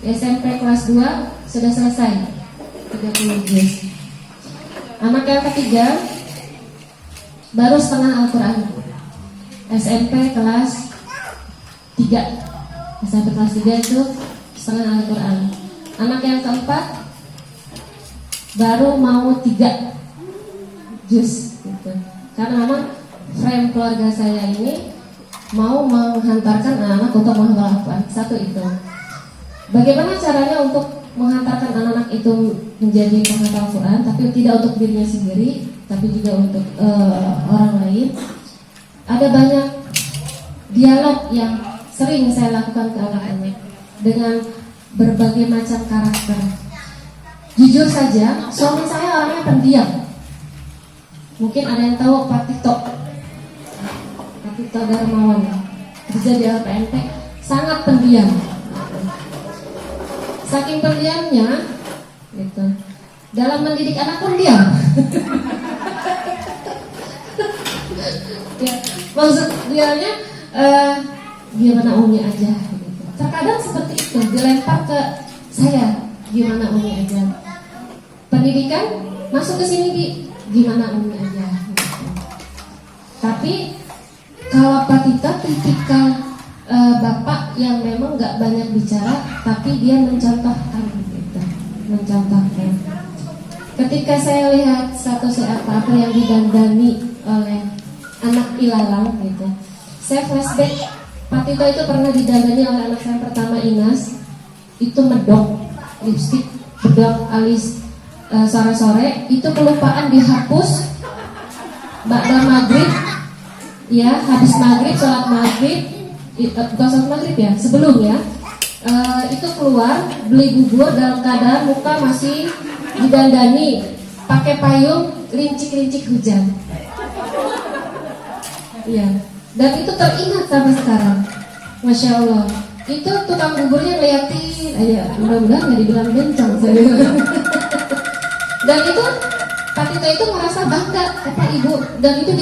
SMP kelas 2 sudah selesai 30 juz. Anak yang ketiga baru setengah Al-Quran, SMP kelas 3. SMP kelas 3 itu setengah Al-Quran. Anak yang keempat baru mau 3 juz gitu. Karena memang frame keluarga saya ini mau menghantarkan anak-anak untuk menghafal Al-Quran. Satu itu. Bagaimana caranya untuk menghantarkan anak-anak itu menjadi penghafal Al-Quran, tapi tidak untuk dirinya sendiri, tapi juga untuk orang lain. Ada banyak dialog yang sering saya lakukan ke anak-anak dengan berbagai macam karakter. Jujur saja, suami saya orangnya pendiam. Mungkin ada yang tahu Pak Tito Darmawan, kerja di LPNP, sangat pendiam. Saking pendiamnya, gitu. Dalam mendidik anak pun diam. Ya, maksud dianya gimana Umi aja. Gitu. Terkadang seperti itu, dilempar ke saya, gimana Umi aja. Pendidikan masuk ke sini gimana Umi aja. Gitu. Tapi kalau Pak Tito tipikal bapak yang memang nggak banyak bicara, tapi dia mencontohkan gitu, mencontohkan. Ketika saya lihat status apa yang didandani oleh anak ilalang gitu, saya flashback. Pak Tito itu pernah didandani oleh anak saya pertama Inas, itu medok, lipstik, bedok, alis, sore-sore itu kelupaan dihapus, ba'da maghrib. Ya, habis maghrib, sholat maghrib, bukan sholat maghrib ya, sebelum ya, itu keluar beli bubur dalam keadaan muka masih didandani, pakai payung, rincik-rincik hujan. Iya, dan itu teringat sampai sekarang, masya Allah. Itu tukang buburnya ngeliatin, aja, mudah-mudahan nggak dibilang bencong saya. Dan itu Pak Tito itu merasa bangga, kata ibu, dan itu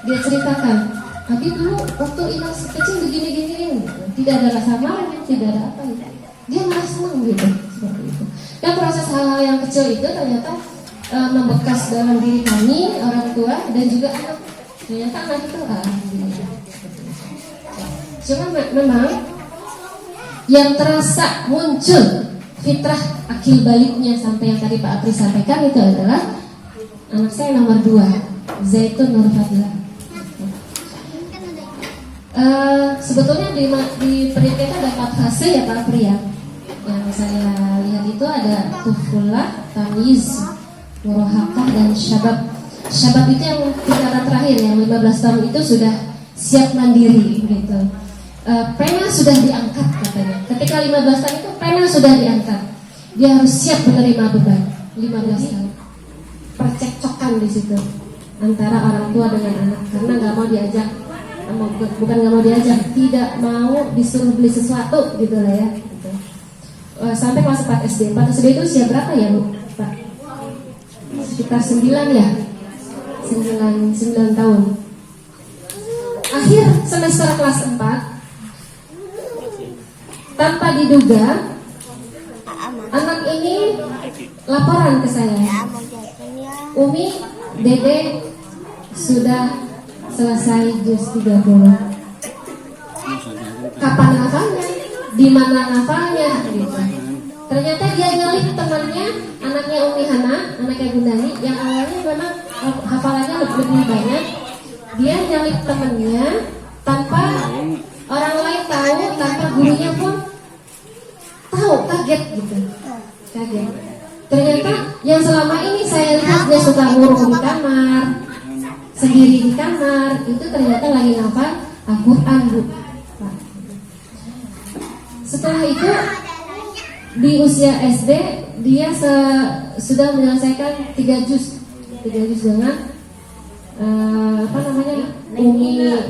dia ceritakan, tapi dulu waktu Inas kecil begini-gini, tidak ada rasa malu, tidak ada apa gitu. Dia merasa senang gitu, seperti itu. Dan proses hal-hal yang kecil itu ternyata membekas dalam diri kami, orang tua dan juga anak. Ternyata anak itu alhamdulillah. Cuma memang yang terasa muncul fitrah akil baliknya sampai yang tadi Pak Apri sampaikan itu adalah anak saya nomor 2, Zaitun Nur Fadilah. Sebetulnya di pendidikan ada 4 fase ya Pak Apri ya. Yang saya lihat itu ada tufulah, tamyiz, murahaqah dan syabab. Syabab itu yang tingkatan terakhir, yang 15 tahun itu sudah siap mandiri gitu. Pena sudah diangkat katanya. Ketika 15 tahun itu pena sudah diangkat. Dia harus siap menerima beban. 15 tahun. Percekcokan di situ antara orang tua dengan anak karena nggak mau diajak. Bukan nggak mau diajak, tidak mau disuruh beli sesuatu gitu lah ya gitu. Sampai kelas 4 SD. 4 SD itu usia berapa ya Bu? Pak? Sekitar 9 ya? 9 tahun. Akhir semester kelas 4, tanpa diduga anak ini laporan ke saya, Umi, Dede sudah selesai juz 30. Kapan hafalnya? Di mana hafalnya? Gitu. Ternyata dia nyelip temannya, anaknya Umi Hana, anaknya Bundani, yang awalnya memang hafalannya lebih banyak. Dia nyelip temannya tanpa orang lain tahu, tanpa gurunya pun tahu, kaget gitu, kaget. Ternyata yang selama ini saya lihat dia suka ngurung di kamar, sendiri di kamar, itu ternyata lagi ngapal Al-Quran Bu. Setelah itu di usia SD dia sudah menyelesaikan 3 juz dengan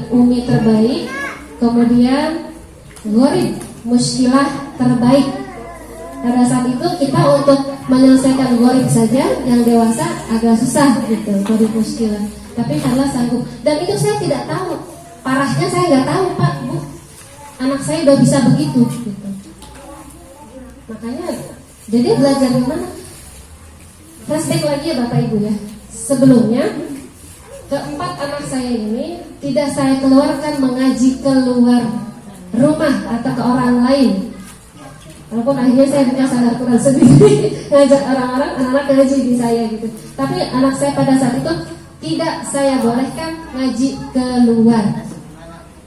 umi terbaik, kemudian gharib muskilah terbaik. Pada saat itu kita untuk menyelesaikan gharib saja yang dewasa agak susah gitu, gharib muskilah. Tapi karena sanggup, dan itu saya tidak tahu, parahnya saya nggak tahu Pak Bu, anak saya udah bisa begitu gitu. Makanya jadi belajar di mana? Flashback lagi ya Bapak Ibu ya. Sebelumnya keempat anak saya ini tidak saya keluarkan mengaji keluar rumah atau ke orang lain. Walaupun akhirnya saya punya sadar Quran sendiri, ngajak orang-orang anak-anak ngaji di saya gitu. Tapi anak saya pada saat itu tidak saya bolehkan ngaji keluar.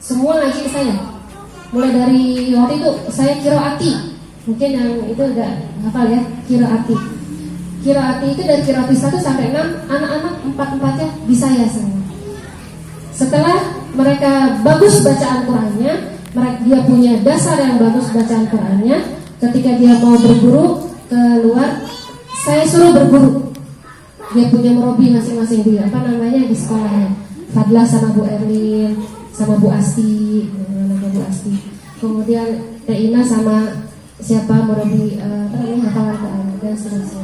Semua ngaji ke saya. Mulai dari waktu itu saya kiroati. Mungkin yang itu udah hafal ya, kiroati. Kiroati itu dari kiroati 1 sampai 6, anak-anak 4-4-nya di saya semua. Setelah mereka bagus bacaan Qurannya, dia punya dasar yang bagus bacaan Qurannya, ketika dia mau berguru keluar, saya suruh berguru. Dia punya merobi masing-masing di di sekolahnya. Fadlah sama Bu Erlin, sama Bu Asti, Bu Asti. Kemudian Teina sama siapa merobi hafalan Quran dan seterusnya.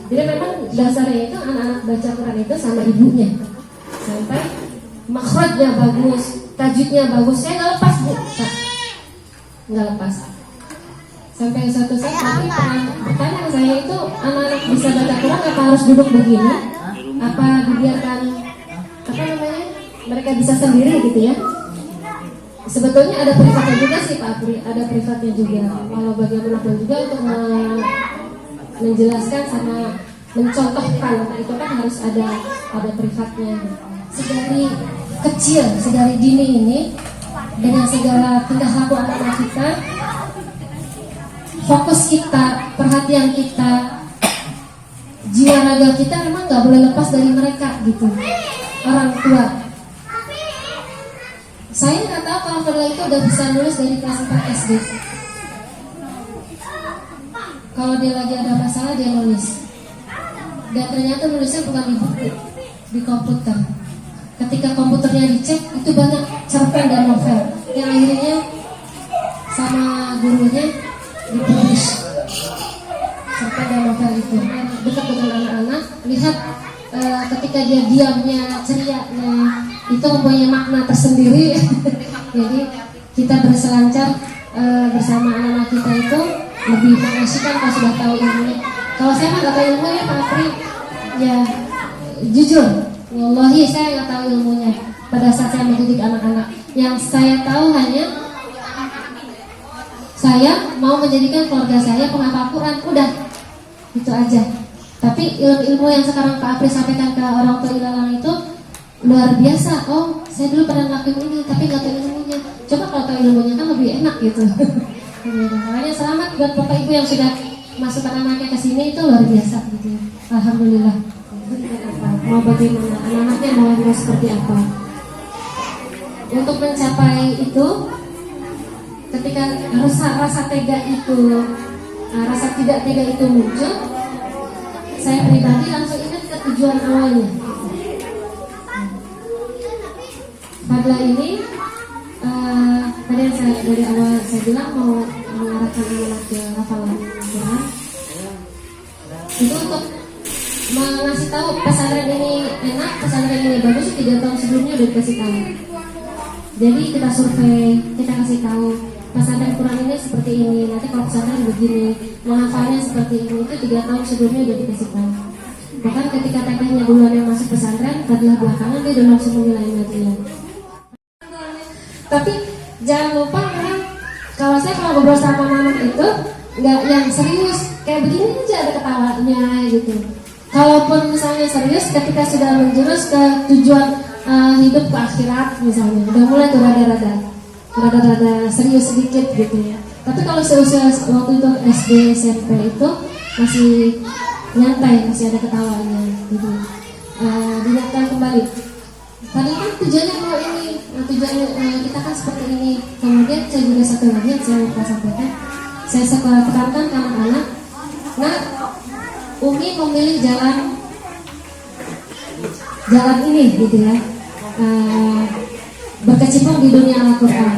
Jadi memang dasarnya itu anak-anak baca Quran itu sama ibunya. Sampai makhrajnya bagus, tajwidnya bagus. Saya nggak lepas Bu, nggak lepas. Sampai suatu saat nanti pertanyaan saya itu, anak-anak bisa baca Quran apa harus duduk begini? Apa dibiarkan mereka bisa sendiri gitu ya? Sebetulnya ada privatnya juga sih Pak Apri, ada privatnya juga. Kalau bagaimanapun juga untuk menjelaskan sama mencontohkan itu kan harus ada privatnya. Sedari kecil, sedari dini ini dengan segala tingkah laku anak-anak kita, fokus kita, perhatian kita, jiwa raga kita memang nggak boleh lepas dari mereka gitu, orang tua. Saya nggak tahu kalau Fadla itu udah bisa nulis dari kelas 4 SD. Kalau dia lagi ada masalah dia nulis. Dan ternyata nulisnya bukan di buku, di komputer. Ketika komputernya dicek, itu banyak cerpen dan novel yang akhirnya sama gurunya dipublish. Cerpen dan novel itu dekat dengan anak-anak. Lihat ketika dia diamnya, cerianya, itu mempunyai makna tersendiri. Jadi kita berselancar bersama anak-anak kita itu lebih mengasihkan kalau sudah tahu ilmunya. Kalau saya nggak tahu ilmunya Pak Apri, ya jujur, wallahi saya nggak tahu ilmunya. Pada saat saya mendidik anak-anak, yang saya tahu hanya saya mau menjadikan keluarga saya penghafal Quran, udah itu aja. Tapi ilmu yang sekarang Pak Apri sampaikan ke orang tua ilalang itu luar biasa. Oh, saya dulu pernah ngelakuin ini, tapi nggak tahu ilmunya. Coba kalau tahu ilmunya kan lebih enak gitu. Makanya selamat buat Bapak Ibu yang sudah masukkan anaknya ke sini, itu luar biasa gitu. Alhamdulillah. Mau bagaimana anak-anaknya mau seperti apa? Untuk mencapai itu, ketika rasa tega itu, rasa tidak tega itu muncul, saya pribadi langsung ingat ke tujuan awalnya. Fadla ini tadi yang saya dari awal saya bilang mau mengarahkan anak ke hafalan Quran itu untuk mengasih tahu pesantren ini enak, pesantren ini bagus. 3 tahun sebelumnya udah dikasih tahu. Jadi kita survei, kita kasih tahu pesantren Quran ini seperti ini, nanti kalau pesantren begini, menghafalnya seperti ini. Itu 3 tahun sebelumnya udah dikasih tahu. Bahkan ketika tetehnya duluan yang masuk pesantren, setelah belakangan dia udah langsung menilai ngajian. Tapi jangan lupa memang kalau saya ngobrol sama anak itu nggak yang serius, kayak begini aja ada ketawanya gitu. Kalaupun misalnya serius, ketika sudah menjurus ke tujuan hidup ke akhirat misalnya, udah mulai tuh rada-rada serius sedikit gitu ya. Tapi kalau seusia waktu itu SD SMP itu masih nyantai, masih ada ketawanya gitu. Diingatkan kembali. Tadi kan tujuannya mau ini, tujuannya kita kan seperti ini. Kemudian saya juga satu lagi yang saya lupa sampaikan, saya tekankan ke anak-anak. Nah, Umi memilih jalan ini gitu ya, berkecimpung di dunia Al-Quran.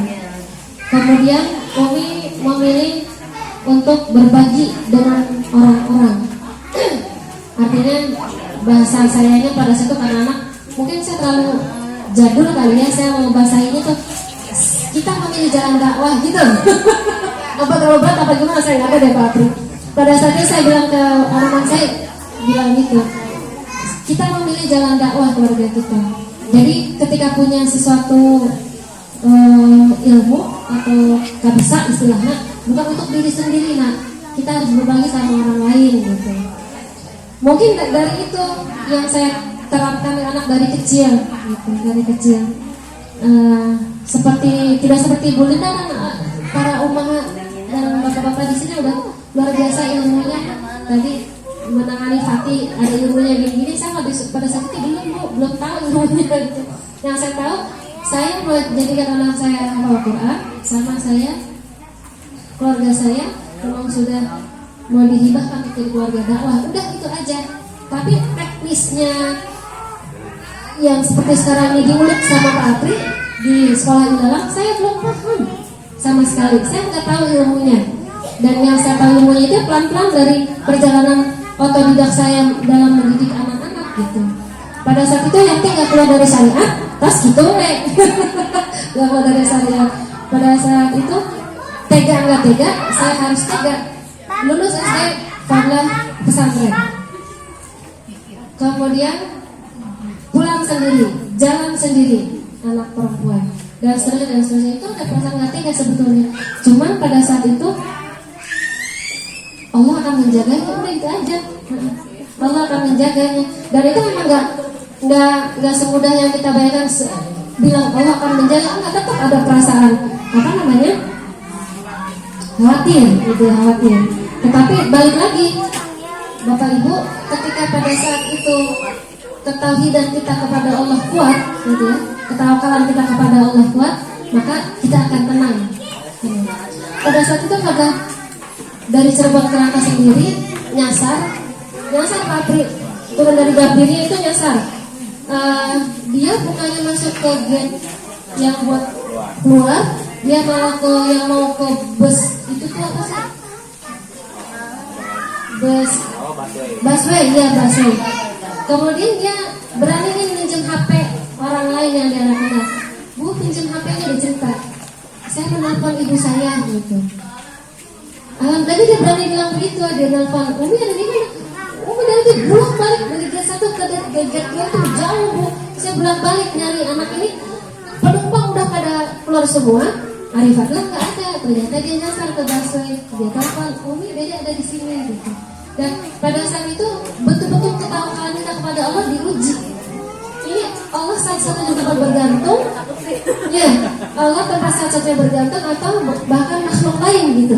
Kemudian Umi memilih untuk berbagi dengan orang-orang. Artinya bahasa sayanya pada situ karena anak, mungkin saya terlalu jadul kali ya, saya mau bahasainnya tuh kita memilih jalan dakwah gitu. Apa terlalu berat apa gimana, saya nggak ada deh Pak Apri. pada saat itu saya bilang ke anak-anak saya, bilang gitu, kita memilih jalan dakwah keluarga kita. Jadi ketika punya sesuatu ilmu atau gak bisa istilahnya, bukan untuk diri sendiri, nah kita harus berbagi sama orang lain gitu. Mungkin dari itu yang saya terapkan anak dari kecil gitu, dari kecil. Seperti tidak seperti Bu Linda kan, para umahat dan bapak-bapak di sini udah luar biasa ilmunya. Tadi menangani Fatih ada ilmunya gini-gini, saya pada saat itu belum tahu ilmunya gitu. Yang saya tahu, saya mau jadikan anak saya hafal Quran, sama saya keluarga saya memang sudah mau dihibahkan ke keluarga dakwah. Udah itu aja. Tapi teknisnya yang seperti sekarang ini diulik sama Pak Apri di sekolah dalam, saya belum paham sama sekali. Saya nggak tahu ilmunya. Dan yang saya tahu ilmunya itu pelan-pelan dari perjalanan otodidak saya dalam mendidik anak-anak gitu. Pada saat itu yang nggak keluar dari syariat, tas gitu nggak keluar dari syariat. Pada saat itu tega nggak tega, saya harus tega. Lulus SD Fadlah pesantren. Kemudian pulang sendiri, jalan sendiri, anak perempuan dan seterusnya itu ada perasaan nggak tega sebetulnya. Cuman pada saat itu Allah akan menjaganya, udah itu aja. Allah akan menjaganya. Dan itu memang nggak semudah yang kita bayangkan. Bilang Allah akan menjaga, nggak, tetap ada perasaan apa namanya, khawatir, gitu, khawatir. Tetapi balik lagi, Bapak Ibu, ketika pada saat itu ketauhidan kita kepada Allah kuat, gitu ya, ketawakalan kita kepada Allah kuat, maka kita akan tenang. Pada saat itu pada dari Cirebon ke Rangka sendiri nyasar pabrik, turun dari Gapirnya itu nyasar. Dia bukannya masuk ke gate yang buat keluar, dia malah ke yang mau ke bus itu tuh apa sih? Busway, ya busway. Kemudian dia berani minjem HP orang lain yang dia kenal. Bu, pinjam HP-nya, dia cerita, saya menelpon ibu saya gitu. Tadi dia berani bilang begitu, dia nelpon, Umi ada di mana? Umi dari bolak balik dari gate 1 ke gate 2 itu jauh Bu. Saya bolak balik nyari anak ini, penumpang udah pada keluar semua. Arifatlah nggak ada, ternyata dia nyasar ke busway. Dia telepon, Umi Dede ada di sini gitu. Dan pada saat itu betul-betul ketawakan kita kepada Allah diuji. Ini Allah satu-satunya tempat bergantung, ya Allah tempat satu-satunya bergantung atau bahkan makhluk lain gitu.